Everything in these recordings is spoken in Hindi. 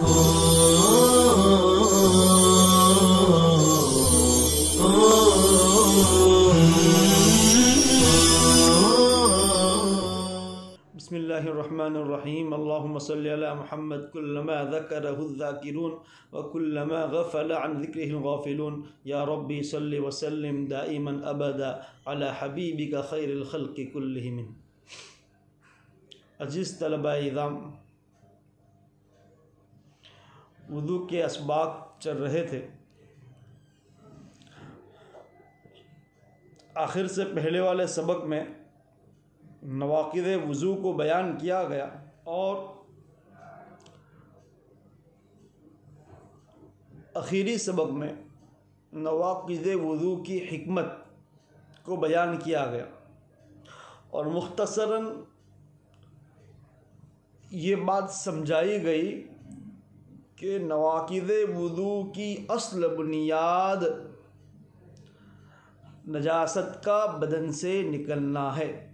बिस्मिल्लाहिर्रहमानिर्रहीम। अल्लाहुम्मा सल्लि अला मुहम्मद कुल्लमा ज़करहु ज़ाकिरून व कुल्लमा गफ़ला अन ज़िक्रिहिल गाफ़िलून। या रब्बी सल्लि व सल्लिम दाइमन अबदा अला हबीबिका खैरिल खल्क़ि कुल्लिहिम। अज़ीज़ तलबाए इज़ाम, वुज़ू के असबाब चल रहे थे। आखिर से पहले वाले सबक में नवाक़िज़े वुज़ू को बयान किया गया और आखिरी सबक में नवाक़िज़े वुज़ू की हिकमत को बयान किया गया और मुख्तसरन ये बात समझाई गई कि नवाक़िज़े वुज़ू की अस्ल बुनियाद नजासत का बदन से निकलना है।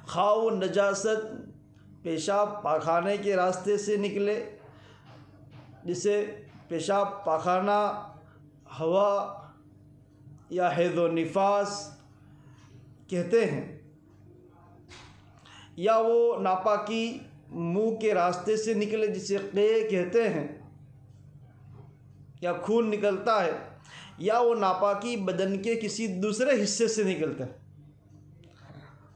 खा वो नजासत पेशाब पाखाने के रास्ते से निकले, जिसे पेशाब पाखाना हवा या हैज़ो निफास कहते हैं, या वो नापाकी मुंह के रास्ते से निकले जिसे क़े कहते हैं, या खून निकलता है, या वो नापाकी बदन के किसी दूसरे हिस्से से निकलता है,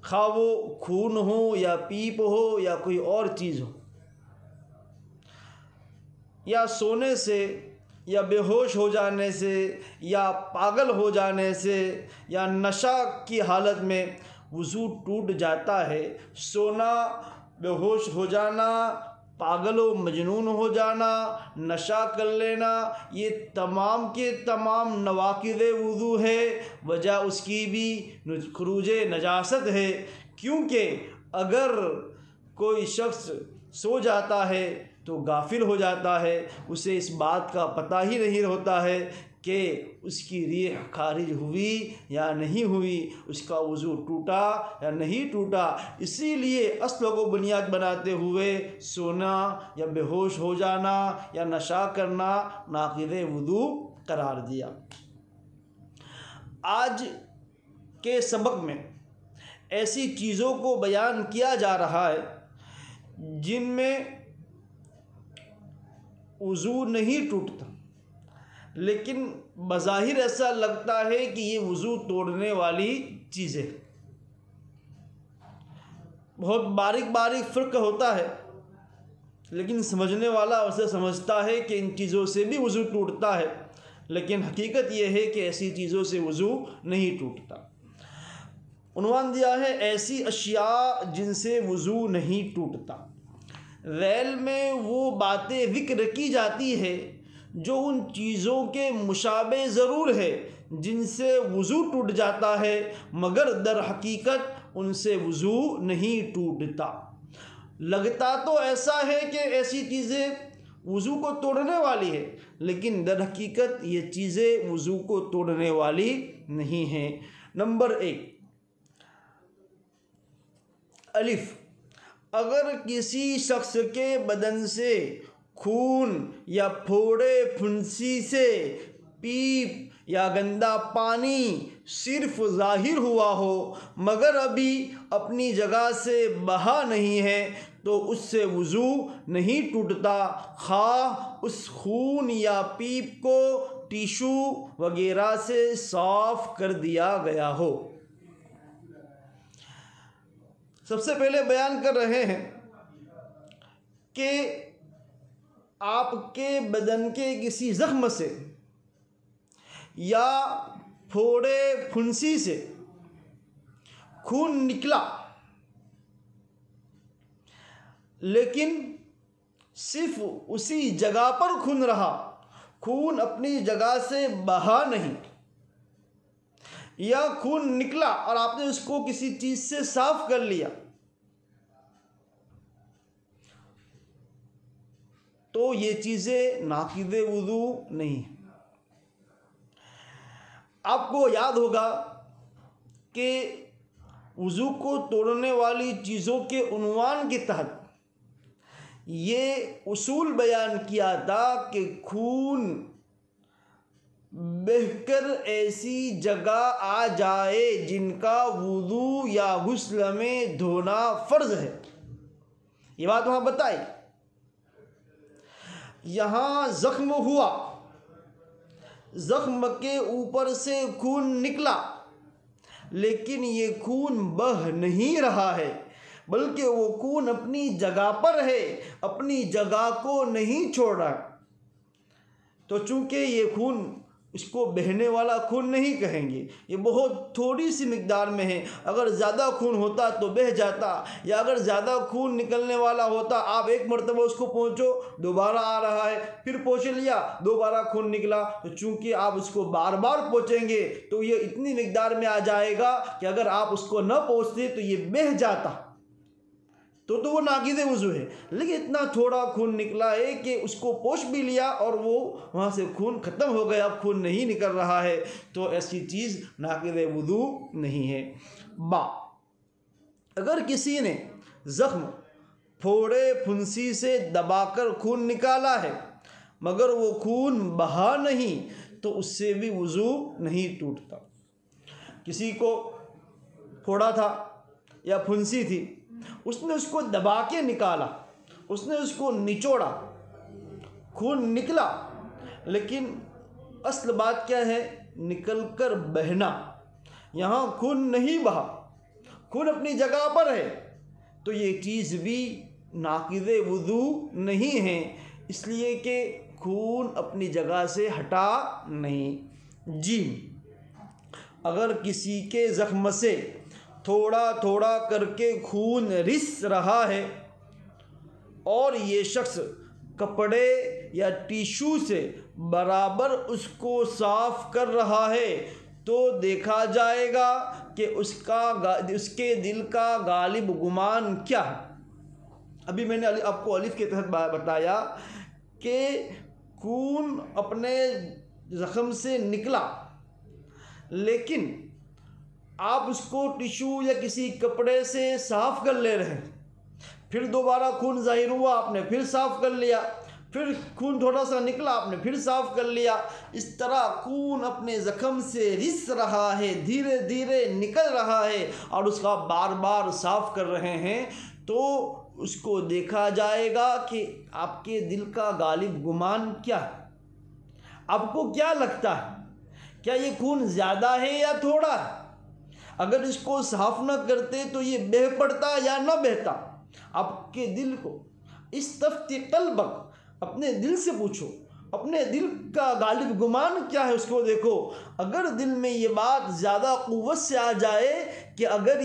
खा वो खून हो या पीप हो या कोई और चीज़ हो, या सोने से या बेहोश हो जाने से या पागल हो जाने से या नशा की हालत में वुज़ू टूट जाता है। सोना, बेहोश हो जाना, पागल व मजनून हो जाना, नशा कर लेना, ये तमाम के तमाम नवाक़िज़े वुज़ू है। वजह उसकी भी खुरूजे नजासत है, क्योंकि अगर कोई शख्स सो जाता है तो गाफिल हो जाता है, उसे इस बात का पता ही नहीं होता है कि उसकी रीह खारिज हुई या नहीं हुई, उसका वुज़ू टूटा या नहीं टूटा। इसीलिए अस्ल को बुनियाद बनाते हुए सोना या बेहोश हो जाना या नशा करना नाक़िज़े वुज़ू करार दिया। आज के सबक में ऐसी चीज़ों को बयान किया जा रहा है जिनमें वुज़ू नहीं टूटता, लेकिन बज़ाहिर ऐसा लगता है कि ये वुज़ू तोड़ने वाली चीज़ें। बहुत बारीक बारीक फ़र्क होता है, लेकिन समझने वाला उसे समझता है कि इन चीज़ों से भी वुज़ू टूटता है, लेकिन हकीकत यह है कि ऐसी चीज़ों से वुज़ू नहीं टूटता। उन्वान दिया है ऐसी अशिया जिनसे वुज़ू नहीं टूटता। ज़ैल में वो बातें ज़िक्र की जाती है जो उन चीज़ों के मुशाबे ज़रूर है जिनसे वुज़ू टूट जाता है, मगर दर हकीकत उनसे वुज़ू नहीं टूटता। लगता तो ऐसा है कि ऐसी चीज़ें वुज़ू को तोड़ने वाली है, लेकिन दर हकीकत ये चीज़ें वुज़ू को तोड़ने वाली नहीं हैं। नंबर 1, अलिफ, अगर किसी शख्स के बदन से खून या फोड़े फुंसी से पीप या गंदा पानी सिर्फ ज़ाहिर हुआ हो मगर अभी अपनी जगह से बहा नहीं है, तो उससे वुज़ू नहीं टूटता, खा उस खून या पीप को टिशू वगैरह से साफ़ कर दिया गया हो। सबसे पहले बयान कर रहे हैं कि आपके बदन के किसी ज़ख्म से या फोड़े फुंसी से खून निकला, लेकिन सिर्फ उसी जगह पर खून रहा, खून अपनी जगह से बहा नहीं, या खून निकला और आपने उसको किसी चीज़ से साफ कर लिया, तो ये चीज़ें नाक़िज़े वुज़ू नहीं। आपको याद होगा कि वुज़ू को तोड़ने वाली चीज़ों के उन्वान के तहत ये उसूल बयान किया था कि खून बहकर ऐसी जगह आ जाए जिनका वुज़ू या गुस्ल में धोना फ़र्ज़ है, ये बात वहाँ बताई। यहाँ ज़ख्म हुआ, ज़ख्म के ऊपर से खून निकला, लेकिन ये खून बह नहीं रहा है, बल्कि वो खून अपनी जगह पर है, अपनी जगह को नहीं छोड़ रहा। तो चूँकि ये खून, इसको बहने वाला खून नहीं कहेंगे, ये बहुत थोड़ी सी मिकदार में है। अगर ज़्यादा खून होता तो बह जाता, या अगर ज़्यादा खून निकलने वाला होता, आप एक मरतबा उसको पोंछो, दोबारा आ रहा है, फिर पोंछ लिया, दोबारा खून निकला, तो चूँकि आप उसको बार बार पोंछेंगे तो ये इतनी मिकदार में आ जाएगा कि अगर आप उसको न पोंछते तो ये बह जाता, तो वो नाक़िज़ वज़ू है। लेकिन इतना थोड़ा खून निकला है कि उसको पोंछ भी लिया और वो वहाँ से खून ख़त्म हो गया, अब खून नहीं निकल रहा है, तो ऐसी चीज़ नाक़िज़ वज़ू नहीं है। अगर किसी ने ज़ख्म फोड़े फुंसी से दबाकर खून निकाला है मगर वो खून बहा नहीं, तो उससे भी वज़ू नहीं टूटता। किसी को फोड़ा था या फुंसी थी, उसने उसको दबा के निकाला, उसने उसको निचोड़ा, खून निकला, लेकिन असल बात क्या है, निकल कर बहना। यहाँ खून नहीं बहा, खून अपनी जगह पर है, तो ये चीज़ भी नाक़िज़ वज़ू नहीं है, इसलिए कि खून अपनी जगह से हटा नहीं। जी, अगर किसी के ज़ख्म से थोड़ा थोड़ा करके खून रिस रहा है और ये शख्स कपड़े या टिश्यू से बराबर उसको साफ़ कर रहा है, तो देखा जाएगा कि उसके दिल का गालिब गुमान क्या है। अभी मैंने आपको अलिफ के तहत बताया कि खून अपने ज़ख्म से निकला, लेकिन आप उसको टिश्यू या किसी कपड़े से साफ़ कर ले रहे हैं, फिर दोबारा खून ज़ाहिर हुआ, आपने फिर साफ़ कर लिया, फिर खून थोड़ा सा निकला, आपने फिर साफ़ कर लिया। इस तरह खून अपने ज़ख्म से रिस रहा है, धीरे धीरे निकल रहा है और उसका बार बार साफ़ कर रहे हैं, तो उसको देखा जाएगा कि आपके दिल का गालिब गुमान क्या है। आपको क्या लगता है, क्या ये खून ज़्यादा है या थोड़ा है? अगर इसको साफ़ न करते तो ये बह पड़ता या न बहता? आपके दिल को इस्तफ्ती क़ल्बक, अपने दिल से पूछो, अपने दिल का गालिब गुमान क्या है, उसको देखो। अगर दिल में ये बात ज़्यादा क़ुव्वत से आ जाए कि अगर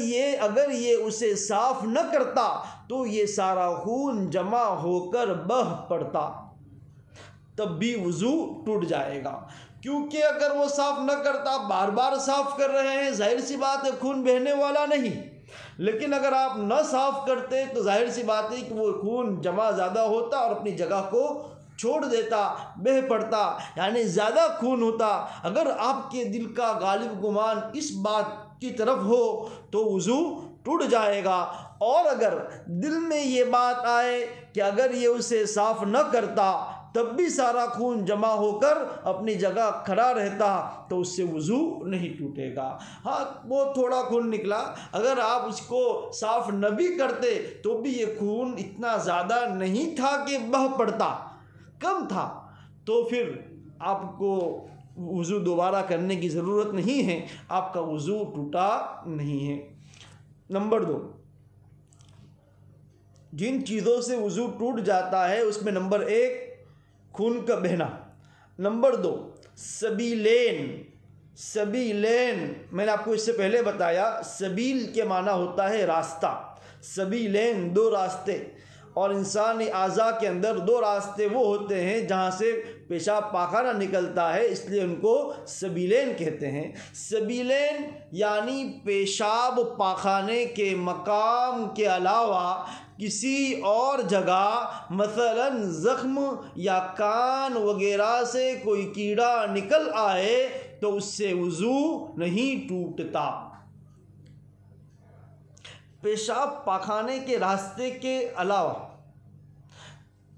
ये उसे साफ़ न करता तो ये सारा खून जमा होकर बह पड़ता, तब भी वज़ू टूट जाएगा। क्योंकि अगर वो साफ़ न करता, बार बार साफ़ कर रहे हैं, जाहिर सी बात है खून बहने वाला नहीं। लेकिन अगर आप न साफ़ करते तो जाहिर सी बात है कि वो खून जमा ज़्यादा होता और अपनी जगह को छोड़ देता, बह पड़ता, यानी ज़्यादा खून होता। अगर आपके दिल का गालिब गुमान इस बात की तरफ हो तो वज़ू टूट जाएगा। और अगर दिल में ये बात आए कि अगर ये उसे साफ़ न करता तब भी सारा खून जमा होकर अपनी जगह खड़ा रहता, तो उससे वज़ू नहीं टूटेगा। हाँ, वो थोड़ा खून निकला, अगर आप उसको साफ़ न भी करते तो भी ये खून इतना ज़्यादा नहीं था कि बह पड़ता, कम था, तो फिर आपको वज़ू दोबारा करने की ज़रूरत नहीं है, आपका वज़ू टूटा नहीं है। नंबर 2, जिन चीज़ों से वज़ू टूट जाता है उसमें नंबर 1 खून का बहना, नंबर 2 सबीलेन। मैंने आपको इससे पहले बताया, सबील के माना होता है रास्ता, सबीलेन 2 रास्ते, और इंसानी आज़ा के अंदर 2 रास्ते वो होते हैं जहाँ से पेशाब पाखाना निकलता है, इसलिए उनको सबीलेन कहते हैं। सबीलेन यानी पेशाब पाखाने के मकाम के अलावा किसी और जगह, मसलन ज़ख्म या कान वगैरह से कोई कीड़ा निकल आए तो उससे वज़ू नहीं टूटता। पेशाब पाखाने के रास्ते के अलावा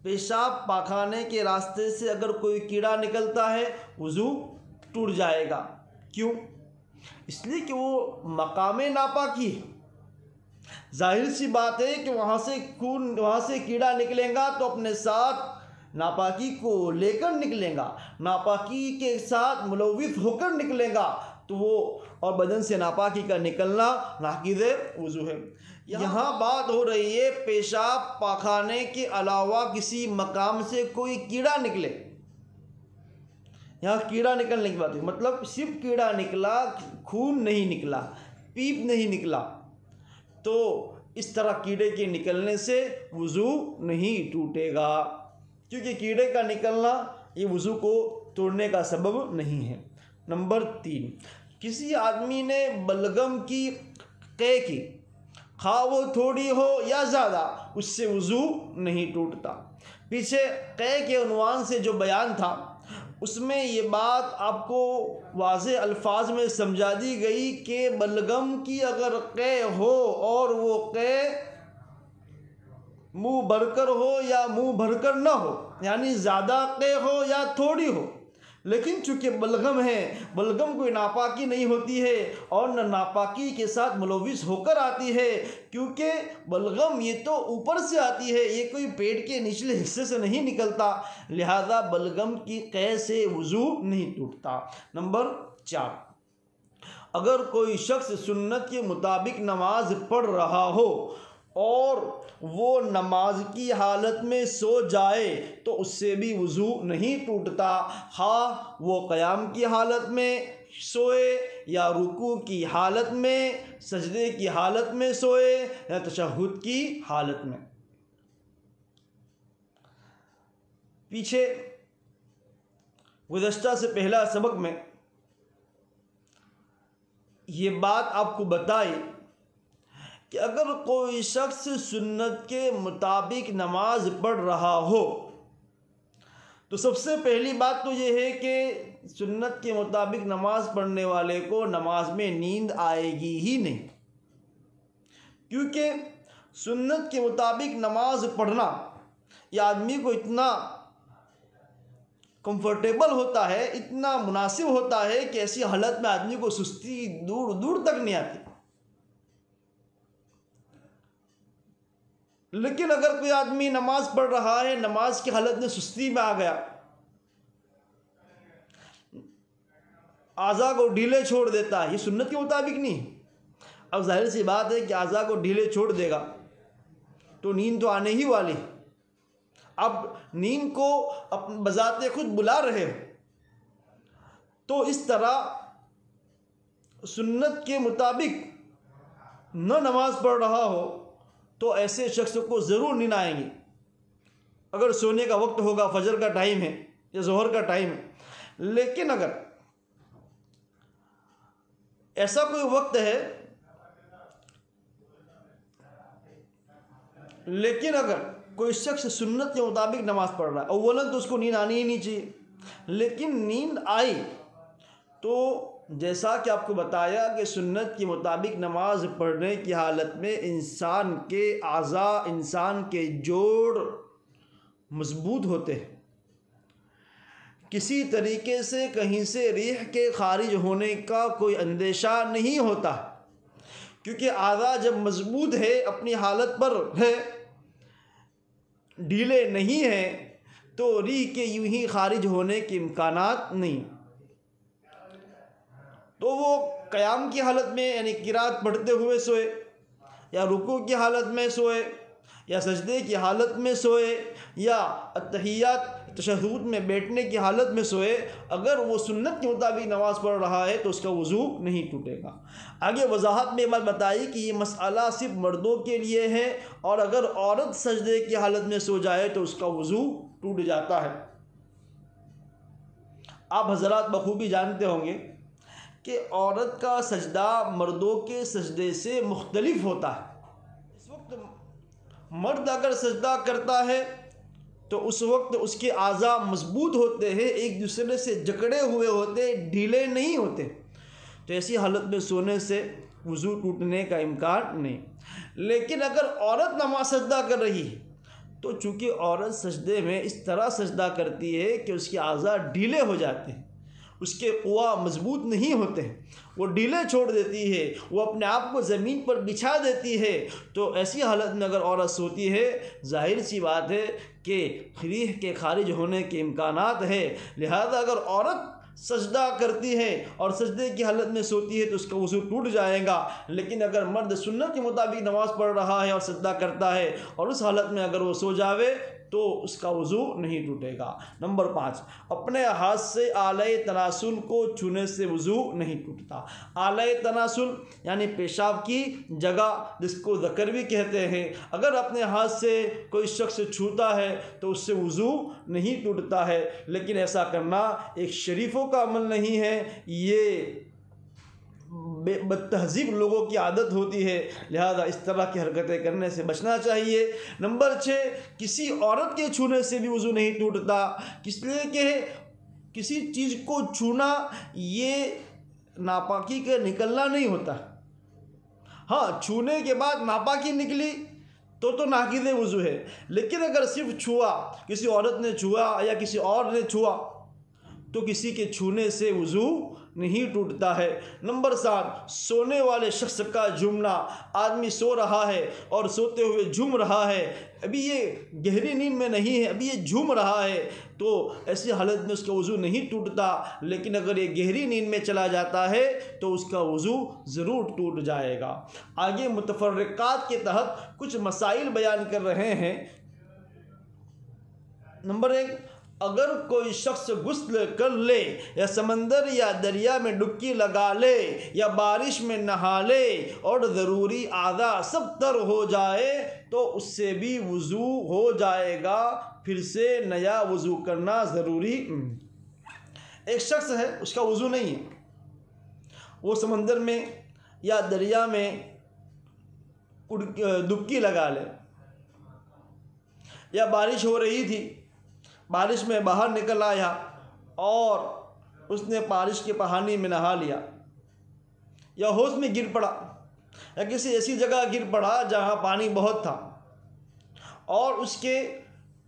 पेशाब पाखाने के रास्ते से अगर कोई कीड़ा निकलता है वज़ू टूट जाएगा। क्यों? इसलिए कि वो मकामे नापाकी है। जाहिर सी बात है कि वहाँ से कीड़ा निकलेगा तो अपने साथ नापाकी को लेकर निकलेगा, नापाकी के साथ मुलव्विस होकर निकलेगा, तो वो और बदन से नापाकी का निकलना नाक़िज़ वज़ू है। यहाँ बात हो रही है पेशाब पाखाने के अलावा किसी मकाम से कोई कीड़ा निकले। यहाँ कीड़ा निकलने की बात है, मतलब सिर्फ कीड़ा निकला, खून नहीं निकला, पीप नहीं निकला, तो इस तरह कीड़े के निकलने से वज़ू नहीं टूटेगा, क्योंकि कीड़े का निकलना ये वज़ू को तोड़ने का सबब नहीं है। नंबर 3, किसी आदमी ने बलगम की क़ै की, खा वो थोड़ी हो या ज़्यादा, उससे वज़ू नहीं टूटता। पीछे क़ै के उन्वान से जो बयान था उसमें ये बात आपको वाज़े अल्फाज में समझा दी गई कि बलगम की अगर क़ै हो और वो क़ै मुँह भरकर हो या मुँह भरकर ना हो, यानी ज़्यादा क़ै हो या थोड़ी हो, लेकिन चूँकि बलगम है, बलगम कोई नापाकी नहीं होती है और न नापाकी के साथ मुलव्विस होकर आती है, क्योंकि बलगम ये तो ऊपर से आती है, ये कोई पेट के निचले हिस्से से नहीं निकलता, लिहाजा बलगम की क़ै से वज़ू नहीं टूटता। नंबर 4, अगर कोई शख्स सुन्नत के मुताबिक नमाज पढ़ रहा हो और वो नमाज की हालत में सो जाए तो उससे भी वज़ू नहीं टूटता, हाँ वो क़याम की हालत में सोए या रुकू की हालत में, सजदे की हालत में सोए या तशहुद की हालत में। पीछे गुज़श्ता से पहला सबक में ये बात आपको बताई कि अगर कोई शख्स सुन्नत के मुताबिक नमाज पढ़ रहा हो तो सबसे पहली बात तो ये है कि सुन्नत के मुताबिक नमाज पढ़ने वाले को नमाज में नींद आएगी ही नहीं, क्योंकि सुन्नत के मुताबिक नमाज पढ़ना यह आदमी को इतना कंफर्टेबल होता है, इतना मुनासिब होता है कि ऐसी हालत में आदमी को सुस्ती दूर दूर तक नहीं आती। लेकिन अगर कोई आदमी नमाज पढ़ रहा है, नमाज की हालत में सुस्ती में आ गया, आज़ा को ढीले छोड़ देता है, ये सुन्नत के मुताबिक नहीं। अब जाहिर सी बात है कि आज़ा को ढीले छोड़ देगा तो नींद तो आने ही वाली। अब नींद को बजाते खुद बुला रहे हो, तो इस तरह सुन्नत के मुताबिक न नमाज पढ़ रहा हो तो ऐसे शख्स को ज़रूर नींद आएंगी। अगर सोने का वक्त होगा, फजर का टाइम है या ज़ोहर का टाइम है, लेकिन अगर ऐसा कोई वक्त है, लेकिन अगर कोई शख्स सुन्नत के मुताबिक नमाज पढ़ रहा है, अव्वलन तो उसको नींद आनी ही नहीं चाहिए, लेकिन नींद आई तो जैसा कि आपको बताया कि सुन्नत के मुताबिक नमाज पढ़ने की हालत में इंसान के आज़ा, इंसान के जोड़ मजबूत होते हैं, किसी तरीके से कहीं से रीह के खारिज होने का कोई अंदेशा नहीं होता, क्योंकि आज़ा जब मजबूत है, अपनी हालत पर है, ढीले नहीं है, तो रीह के यूं ही खारिज होने के इम्कानात नहीं। तो वो क़याम की हालत में यानी किरात पढ़ते हुए सोए या रुकू की हालत में सोए या सजदे की हालत में सोए या अत्तहियात तशहुद में बैठने की हालत में सोए, अगर वो सुन्नत के मुताबिक नमाज़ पढ़ रहा है तो उसका वज़ू नहीं टूटेगा। आगे वजाहत में बात बताई कि ये मसला सिर्फ मर्दों के लिए है और अगर औरत सजदे की हालत में सो जाए तो उसका वज़ू टूट जाता है। आप हज़रात बखूबी जानते होंगे कि औरत का सजदा मर्दों के सजदे से मुख्तलिफ होता है। इस वक्त मर्द अगर सजदा करता है तो उस वक्त उसके आज़ा मजबूत होते हैं, एक दूसरे से जकड़े हुए होते, ढीले नहीं होते, तो ऐसी हालत में सोने से वज़ू टूटने का इम्कान नहीं। लेकिन अगर औरत नमाज सजदा कर रही है तो चूँकि औरत सजदे में इस तरह सजदा करती है कि उसके आज़ा ढीले हो जाते हैं, उसके कुआ मजबूत नहीं होते हैं, वो ढीले छोड़ देती है, वो अपने आप को ज़मीन पर बिछा देती है, तो ऐसी हालत में अगर औरत सोती है, जाहिर सी बात है कि रीह के खारिज होने के इम्कानात है। लिहाजा अगर औरत सजदा करती है और सजदे की हालत में सोती है तो उसका वज़ू टूट जाएगा। लेकिन अगर मर्द सुन्नत के मुताबिक नमाज़ पढ़ रहा है और सजदा करता है और उस हालत में अगर वो सो जावे तो उसका वज़ू नहीं टूटेगा। नंबर 5, अपने हाथ से आले तनासुल को छूने से वज़ू नहीं टूटता। आले तनासुल यानी पेशाब की जगह, जिसको ज़कर भी कहते हैं, अगर अपने हाथ से कोई शख्स छूता है तो उससे वज़ू नहीं टूटता है। लेकिन ऐसा करना एक शरीफों का अमल नहीं है, ये बदतहज़ीब लोगों की आदत होती है। लिहाजा इस तरह की हरकतें करने से बचना चाहिए। नंबर 6, किसी औरत के छूने से भी वज़ू नहीं टूटता, इसलिए कि किसी चीज़ को छूना ये नापाकी का निकलना नहीं होता। हाँ, छूने के बाद नापाकी निकली तो नाक़िज़ वज़ू है, लेकिन अगर सिर्फ छुआ, किसी औरत ने छुआ या किसी और ने छुआ, तो किसी के छूने से वज़ू नहीं टूटता है। नंबर 7, सोने वाले शख्स का झूमना। आदमी सो रहा है और सोते हुए झूम रहा है, अभी ये गहरी नींद में नहीं है, अभी ये झूम रहा है, तो ऐसी हालत में उसका वज़ू नहीं टूटता। लेकिन अगर ये गहरी नींद में चला जाता है तो उसका वज़ू ज़रूर टूट जाएगा। आगे मुतफ़र्रिक़ात के तहत कुछ मसाइल बयान कर रहे हैं। नंबर 1, अगर कोई शख्स गुस्ल कर ले या समंदर या दरिया में डुबकी लगा ले या बारिश में नहा ले और ज़रूरी आज़ा सब तर हो जाए तो उससे भी वज़ू हो जाएगा, फिर से नया वज़ू करना ज़रूरी। एक शख्स है, उसका वज़ू नहीं है, वो समंदर में या दरिया में डुबकी लगा ले, या बारिश हो रही थी, बारिश में बाहर निकल आया और उसने बारिश के पानी में नहा लिया, या होश में गिर पड़ा या किसी ऐसी जगह गिर पड़ा जहाँ पानी बहुत था और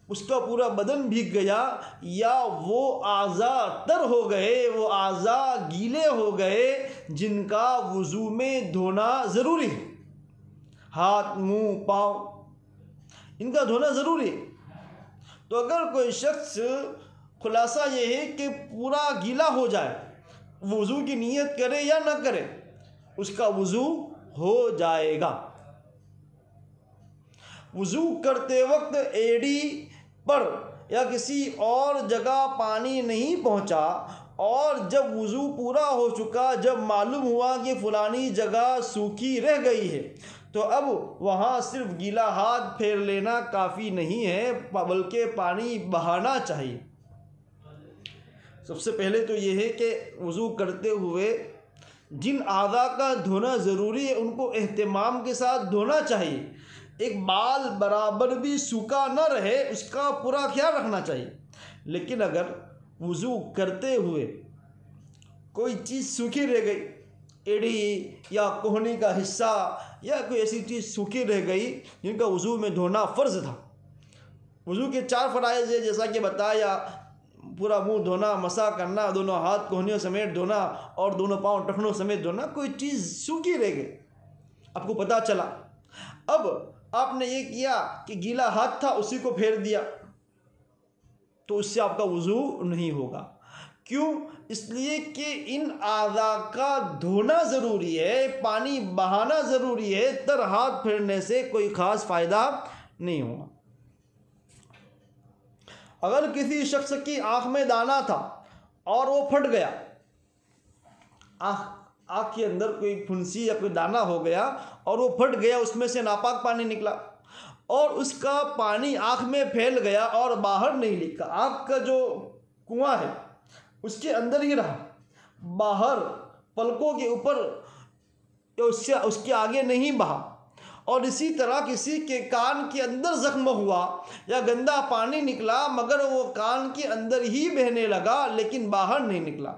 उसका पूरा बदन भीग गया, या वो आज़ा तर हो गए, वो आज़ा गीले हो गए जिनका वज़ू में धोना ज़रूरी है। हाथ, मुंह, पाँव, इनका धोना ज़रूरी है। तो अगर कोई शख्स, खुलासा ये है कि पूरा गीला हो जाए, वज़ू की नीयत करे या ना करे, उसका वज़ू हो जाएगा। वज़ू करते वक्त एड़ी पर या किसी और जगह पानी नहीं पहुंचा और जब वज़ू पूरा हो चुका, जब मालूम हुआ कि फ़लानी जगह सूखी रह गई है, तो अब वहाँ सिर्फ गीला हाथ फेर लेना काफ़ी नहीं है, बल्कि पानी बहाना चाहिए। सबसे पहले तो ये है कि वज़ू करते हुए जिन आज़ा का धोना ज़रूरी है उनको एहतिमाम के साथ धोना चाहिए। एक बाल बराबर भी सूखा न रहे, उसका पूरा ख्याल रखना चाहिए। लेकिन अगर वज़ू करते हुए कोई चीज़ सूखी रह गई, एड़ी या कोहनी का हिस्सा या कोई ऐसी चीज़ सूखी रह गई जिनका वज़ू में धोना फ़र्ज़ था, वज़ू के 4 फ़राइज़ है जैसा कि बताया, पूरा मुंह धोना, मसा करना, दोनों हाथ कोहनियों समेत धोना और दोनों पाँव टखनों समेत धोना। कोई चीज़ सूखी रह गई, आपको पता चला, अब आपने ये किया कि गीला हाथ था उसी को फेर दिया, तो उससे आपका वज़ू नहीं होगा। क्यों? इसलिए कि इन आज़ा का धोना ज़रूरी है, पानी बहाना ज़रूरी है, तर हाथ फेरने से कोई ख़ास फ़ायदा नहीं होगा। अगर किसी शख्स की आँख में दाना था और वो फट गया, आँख के अंदर कोई फुंसी या कोई दाना हो गया और वो फट गया, उसमें से नापाक पानी निकला और उसका पानी आँख में फैल गया और बाहर नहीं निकला, आँख का जो कुआं है उसके अंदर ही रहा, बाहर पलकों के ऊपर उसके आगे नहीं बहा। और इसी तरह किसी के कान के अंदर ज़ख्म हुआ या गंदा पानी निकला, मगर वो कान के अंदर ही बहने लगा लेकिन बाहर नहीं निकला,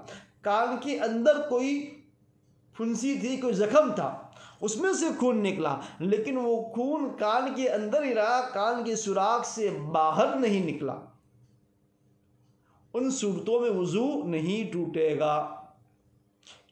कान के अंदर कोई फुंसी थी, कोई ज़ख्म था उसमें से खून निकला, लेकिन वो खून कान के अंदर ही रहा, कान के सुराख से बाहर नहीं निकला, उन सूरतों में वज़ू नहीं टूटेगा।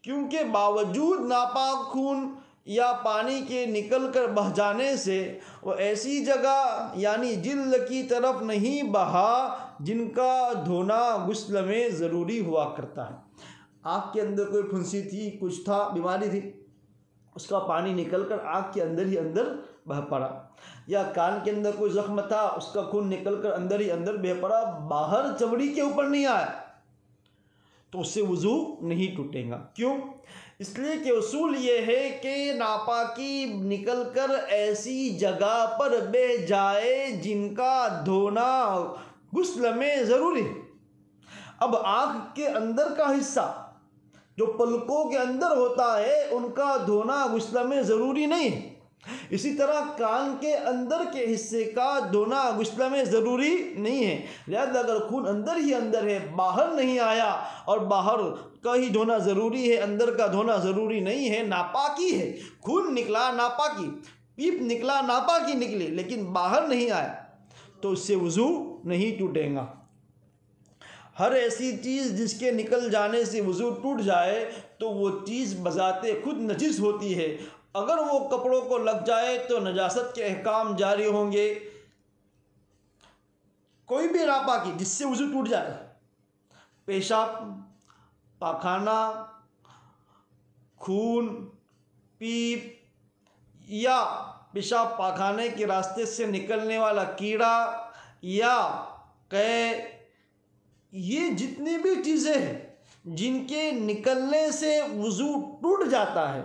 क्योंकि बावजूद नापाक खून या पानी के निकल कर बह जाने से वो ऐसी जगह यानी जिल्द की तरफ नहीं बहा जिनका धोना गुस्ल में ज़रूरी हुआ करता है। आँख के अंदर कोई फुंसी थी, कुछ था, बीमारी थी, उसका पानी निकल कर आँख के अंदर ही अंदर बह पड़ा, या कान के अंदर कोई ज़ख्म था, उसका खून निकल कर अंदर ही अंदर बह पड़ा, बाहर चमड़ी के ऊपर नहीं आया, तो उससे वज़ू नहीं टूटेगा। क्यों? इसलिए कि उसूल ये है कि नापाकी निकल कर ऐसी जगह पर बह जाए जिनका धोना गुस्ल में ज़रूरी है। अब आँख के अंदर का हिस्सा जो पलकों के अंदर होता है उनका धोना गुस्ल में ज़रूरी नहीं है। इसी तरह कान के अंदर के हिस्से का धोना गुस्ल में ज़रूरी नहीं है। लिहाजा अगर खून अंदर ही अंदर है, बाहर नहीं आया, और बाहर का ही धोना ज़रूरी है, अंदर का धोना ज़रूरी नहीं है, नापाकी है, खून निकला नापाकी, पीप निकला नापाकी निकली, लेकिन बाहर नहीं आया, तो उससे वज़ू नहीं टूटेगा। हर ऐसी चीज़ जिसके निकल जाने से वज़ू टूट जाए तो वो चीज़ बज़ाते खुद नजिस होती है। अगर वो कपड़ों को लग जाए तो नजासत के अहकाम जारी होंगे। कोई भी नापाकी जिससे वज़ू टूट जाए, पेशाब, पाखाना, खून, पीप या पेशाब पाखाने के रास्ते से निकलने वाला कीड़ा या कै, ये जितनी भी चीज़ें हैं जिनके निकलने से वज़ू टूट जाता है,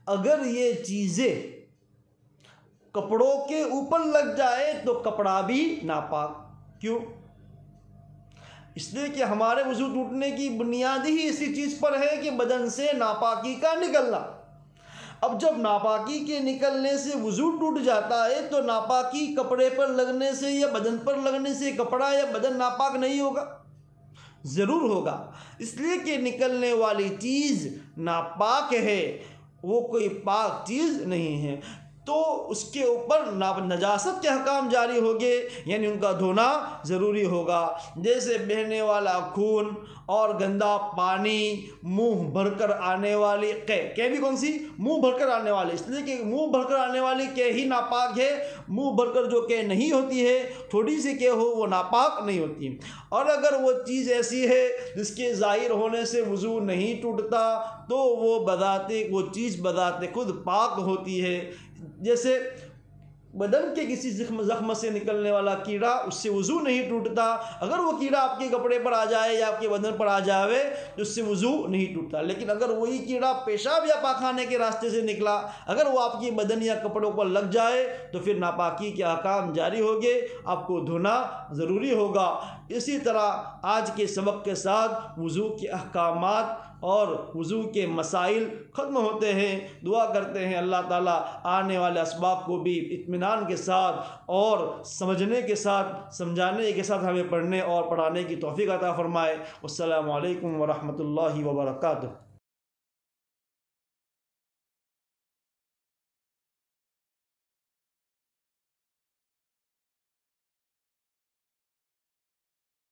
अगर ये चीज़ें कपड़ों के ऊपर लग जाए तो कपड़ा भी नापाक। क्यों? इसलिए कि हमारे वज़ू टूटने की बुनियाद ही इसी चीज़ पर है कि बदन से नापाकी का निकलना। अब जब नापाकी के निकलने से वज़ू टूट जाता है तो नापाकी कपड़े पर लगने से या बदन पर लगने से कपड़ा या बदन नापाक नहीं होगा, ज़रूर होगा। इसलिए कि निकलने वाली चीज़ नापाक है, वो कोई पाक चीज़ नहीं है, तो उसके ऊपर नजासत के हकाम जारी होंगे, यानी उनका धोना ज़रूरी होगा। जैसे बहने वाला खून और गंदा पानी, मुंह भरकर आने वाली कै भी कौन सी? मुंह भरकर आने वाली, इसलिए कि मुंह भरकर आने वाली कै ही नापाक है। मुंह भरकर जो कै नहीं होती है, थोड़ी सी कै हो, वो नापाक नहीं होती। और अगर वो चीज़ ऐसी है जिसके ज़ाहिर होने से वज़ू नहीं टूटता तो वो चीज़ बदाते खुद पाक होती है। जैसे बदन के किसी ज़ख्म से निकलने वाला कीड़ा, उससे वज़ू नहीं टूटता। अगर वो कीड़ा आपके कपड़े पर आ जाए या आपके बदन पर आ जावे तो उससे वज़ू नहीं टूटता। लेकिन अगर वही कीड़ा पेशाब या पाखाने के रास्ते से निकला, अगर वो आपके बदन या कपड़ों पर लग जाए तो फिर नापाकी के अहकाम जारी होंगे, आपको धोना ज़रूरी होगा। इसी तरह आज के सबक के साथ वज़ू के अहकामात और वज़ू के मसाइल ख़त्म होते हैं। दुआ करते हैं अल्लाह ताला आने वाले असबाब को भी इत्मीनान के साथ और समझने के साथ, समझाने के साथ हमें पढ़ने और पढ़ाने की तौफ़ीक़ अता फ़रमाए। अस्सलामु अलैकुम व रहमतुल्लाहि व बरकातुहू।